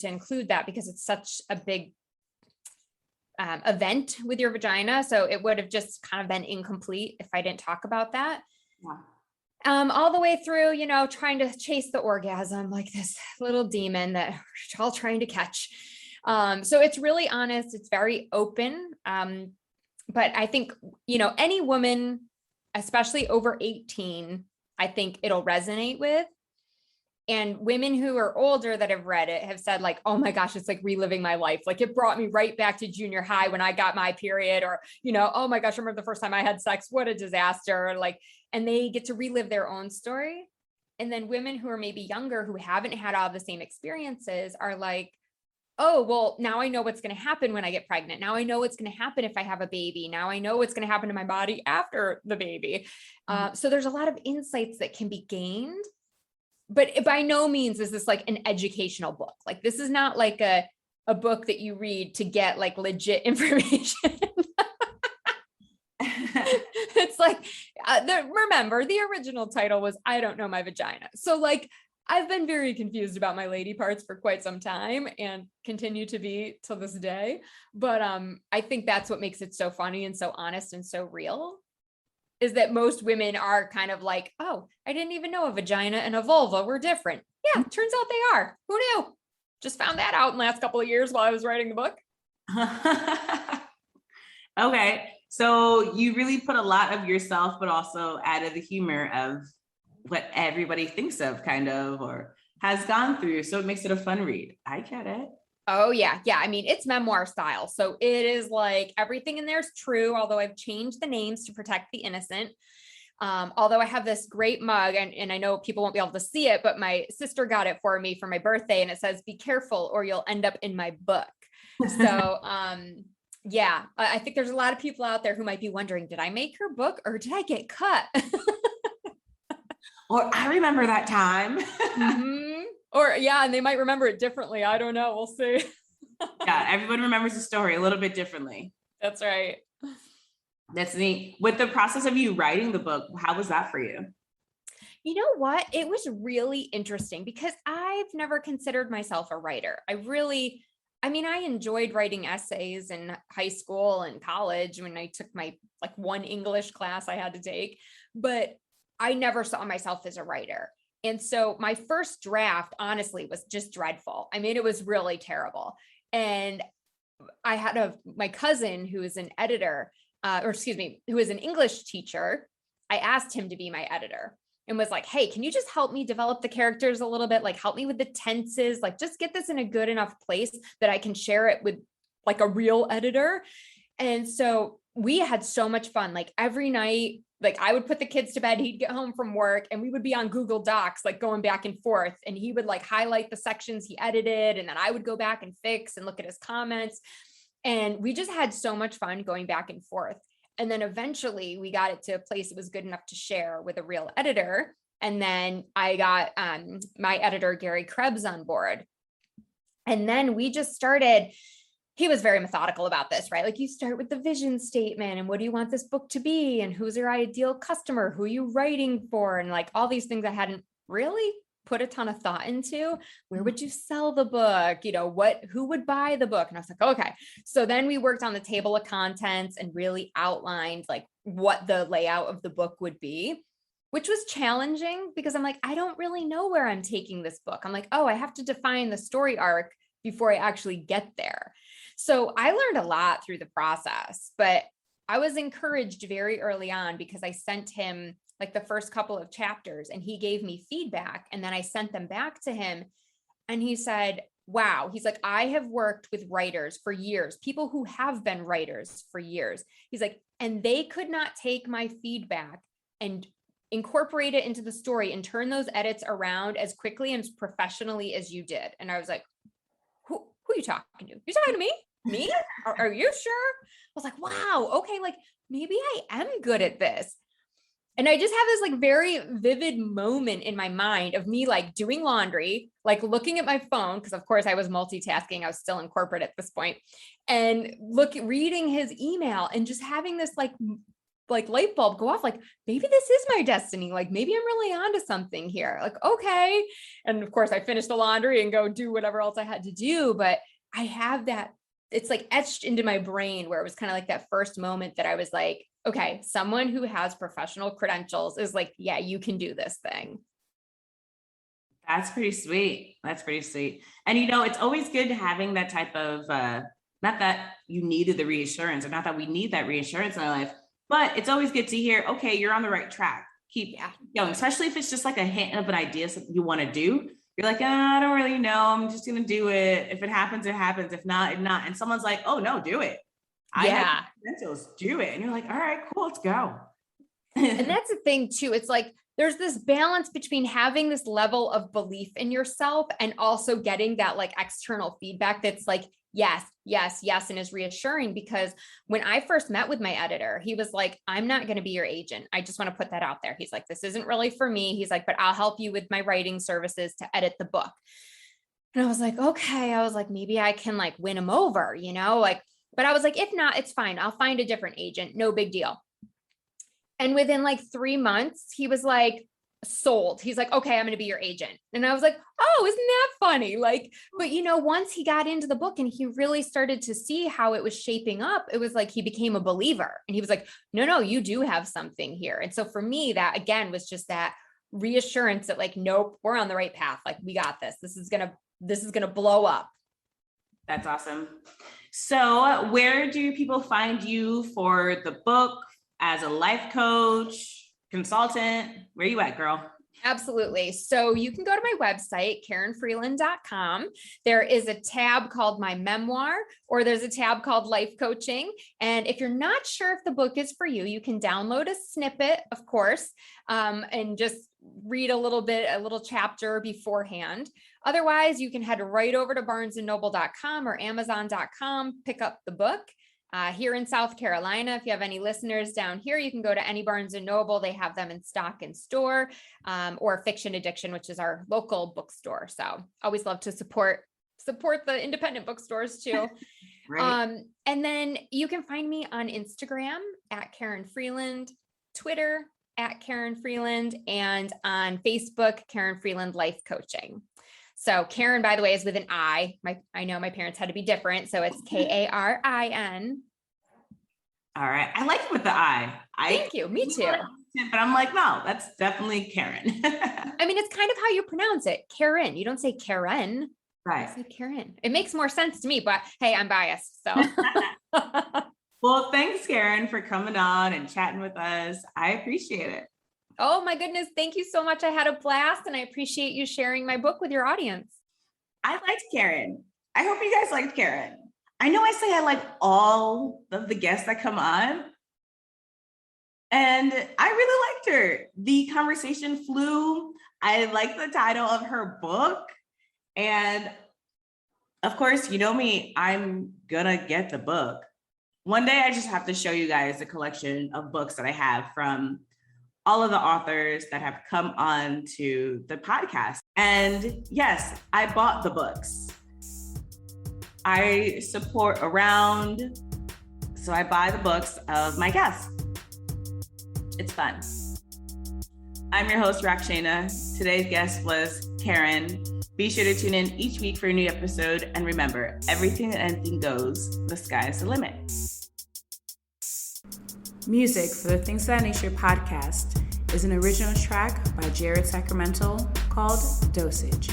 to include that because it's such a big event with your vagina. So it would have just kind of been incomplete if I didn't talk about that. Yeah. All the way through, trying to chase the orgasm like this little demon that we're all trying to catch. So it's really honest. It's very open. But I think, any woman, especially over 18, I think it'll resonate with. And women who are older that have read it have said like, oh my gosh, it's like reliving my life. Like it brought me right back to junior high when I got my period, or, oh my gosh, I remember the first time I had sex, what a disaster. And they get to relive their own story. And then women who are maybe younger, who haven't had all the same experiences are like, oh, well, now I know what's going to happen when I get pregnant. Now I know what's going to happen if I have a baby. Now I know what's going to happen to my body after the baby. So there's a lot of insights that can be gained. But by no means is this like an educational book. Like this is not like a book that you read to get like legit information. It's like, remember the original title was, I Don't Know My Vagina. So like, I've been very confused about my lady parts for quite some time and continue to be till this day. But I think that's what makes it so funny and so honest and so real. Is that most women are kind of like, oh, I didn't even know a vagina and a vulva were different. Yeah, turns out they are. Who knew? Just found that out in the last couple of years while I was writing the book. Okay. So you really put a lot of yourself, but also added the humor of what everybody thinks of kind of, or has gone through. So it makes it a fun read. I get it. Oh yeah. Yeah. I mean, it's memoir style. So it is like everything in there is true, although I've changed the names to protect the innocent. Although I have this great mug and I know people won't be able to see it, but my sister got it for me for my birthday and it says, be careful or you'll end up in my book. So, yeah, I think there's a lot of people out there who might be wondering, did I make her book or did I get cut? Or I remember that time. Mm-hmm. Or yeah, and they might remember it differently. I don't know. We'll see. Yeah, everyone remembers the story a little bit differently. That's right. That's neat. With the process of you writing the book, how was that for you? You know what? It was really interesting because I've never considered myself a writer. I enjoyed writing essays in high school and college when I took my like one English class I had to take, but I never saw myself as a writer. And so my first draft, honestly, was just dreadful. I mean, it was really terrible. And I had my cousin who is an editor, who is an English teacher. I asked him to be my editor and was like, hey, can you just help me develop the characters a little bit? Like help me with the tenses, like just get this in a good enough place that I can share it with like a real editor. And so we had so much fun. Like every night, like I would put the kids to bed, he'd get home from work and we would be on Google Docs, like going back and forth. And he would like highlight the sections he edited. And then I would go back and fix and look at his comments. And we just had so much fun going back and forth. And then eventually we got it to a place that was good enough to share with a real editor. And then I got my editor, Gary Krebs, on board. And then we just started. He was very methodical about this, right? Like you start with the vision statement and what do you want this book to be? And who's your ideal customer? Who are you writing for? And like all these things I hadn't really put a ton of thought into. Where would you sell the book? Who would buy the book? And I was like, okay. So then we worked on the table of contents and really outlined like what the layout of the book would be, which was challenging because I'm like, I don't really know where I'm taking this book. I'm like, oh, I have to define the story arc before I actually get there. So I learned a lot through the process, but I was encouraged very early on because I sent him like the first couple of chapters and he gave me feedback and then I sent them back to him and he said, wow, he's like, I have worked with writers for years, people who have been writers for years. He's like, and they could not take my feedback and incorporate it into the story and turn those edits around as quickly and as professionally as you did. And I was like, who are you talking to? You're talking to me? Me? Are you sure? I was like, wow, okay, like maybe I am good at this. And I just have this like very vivid moment in my mind of me like doing laundry, like looking at my phone, because of course I was multitasking. I was still in corporate at this point, and reading his email and just having this like like light bulb go off, like, maybe this is my destiny. Like, maybe I'm really onto something here. Like, okay. And of course I finished the laundry and go do whatever else I had to do. But I have that, it's like etched into my brain where it was kind of like that first moment that I was like, okay, someone who has professional credentials is like, yeah, you can do this thing. That's pretty sweet. That's pretty sweet. And, it's always good having that type of, not that you needed the reassurance, or not that we need that reassurance in our life, but it's always good to hear, okay, you're on the right track. Keep going, especially if it's just like a hint of an idea something you want to do. You're like, I don't really know. I'm just going to do it. If it happens, it happens. If not, it not. And someone's like, oh no, do it. I have credentials, do it. And you're like, all right, cool, let's go. And that's the thing too. It's like, there's this balance between having this level of belief in yourself and also getting that like external feedback that's like, yes, yes, yes, and is reassuring. Because when I first met with my editor, he was like, I'm not going to be your agent. I just want to put that out there. He's like, this isn't really for me. He's like, but I'll help you with my writing services to edit the book. And I was like, okay. I was like, maybe I can like win him over, like, but I was like, if not, it's fine. I'll find a different agent. No big deal. And within like 3 months, he was like, sold. He's like, okay, I'm going to be your agent. And I was like, oh, isn't that funny? Like, but once he got into the book and he really started to see how it was shaping up, it was like, he became a believer and he was like, no, you do have something here. And so for me, that again, was just that reassurance that like, nope, we're on the right path. Like, we got this. This is going to blow up. That's awesome. So where do people find you for the book, as a life coach, consultant? Where are you at, girl? Absolutely. So you can go to my website, KarinFreeland.com. There is a tab called My Memoir, or there's a tab called Life Coaching. And if you're not sure if the book is for you, you can download a snippet, of course, and just read a little chapter beforehand. Otherwise, you can head right over to barnesandnoble.com or amazon.com, pick up the book. Here in South Carolina, if you have any listeners down here, you can go to any Barnes and Noble. They have them in stock in store, or Fiction Addiction, which is our local bookstore. So always love to support the independent bookstores too. Right. And then you can find me on Instagram at Karin Freeland, Twitter at Karin Freeland, and on Facebook, Karin Freeland Life Coaching. So Karin, by the way, is with an I. I know my parents had to be different. So it's Karin. All right. I like it with the I. Thank you. Me too. But I'm like, no, that's definitely Karin. I mean, it's kind of how you pronounce it. Karin. You don't say Karen. Right. You say Karin. It makes more sense to me, but hey, I'm biased. So. Well, thanks, Karin, for coming on and chatting with us. I appreciate it. Oh my goodness. Thank you so much. I had a blast and I appreciate you sharing my book with your audience. I liked Karin. I hope you guys liked Karin. I know I say I like all of the guests that come on, and I really liked her. The conversation flew. I like the title of her book. And of course, you know me, I'm gonna get the book. One day I just have to show you guys the collection of books that I have from all of the authors that have come on to the podcast. And yes, I bought the books. I support around, so I buy the books of my guests. It's fun. I'm your host, Rockshana. Today's guest was Karin. Be sure to tune in each week for a new episode. And remember, everything and anything goes. The sky's the limit. Music for the Things That Nature podcast is an original track by Jared Sacramento called Dosage.